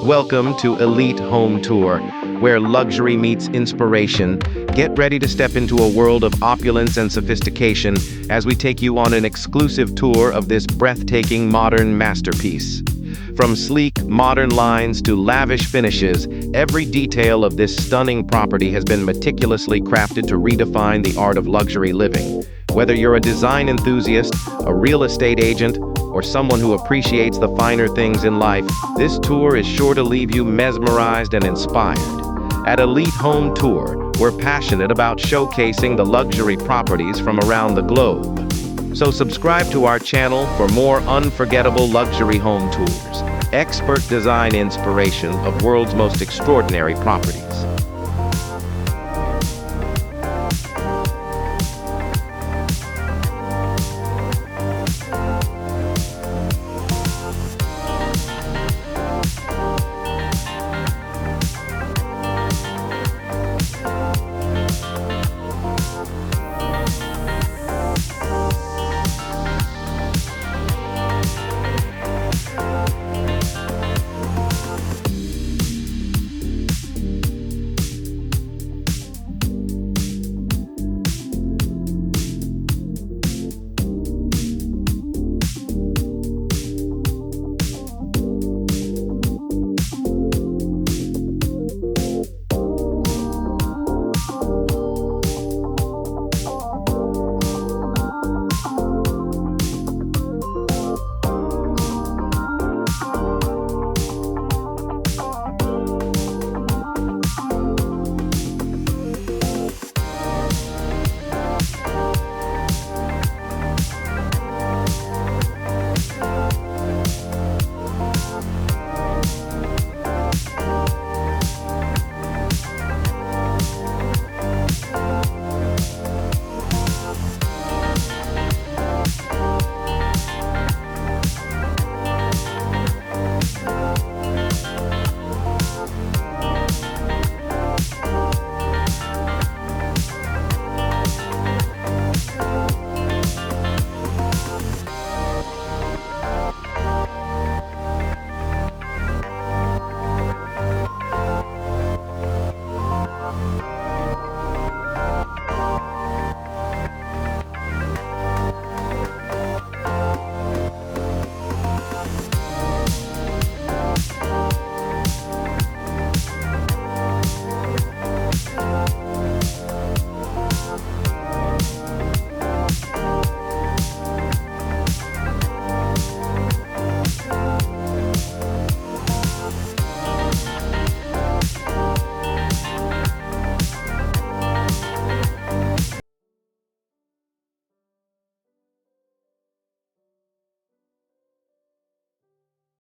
Welcome to Elite Home Tour, where luxury meets inspiration. Get ready to step into a world of opulence and sophistication as we take you on an exclusive tour of this breathtaking modern masterpiece. From sleek, modern lines to lavish finishes, every detail of this stunning property has been meticulously crafted to redefine the art of luxury living. Whether you're a design enthusiast, a real estate agent, or someone who appreciates the finer things in life, this tour is sure to leave you mesmerized and inspired. At Elite Home Tour, we're passionate about showcasing the luxury properties from around the globe. So subscribe to our channel for more unforgettable luxury home tours, expert design inspiration of world's most extraordinary properties.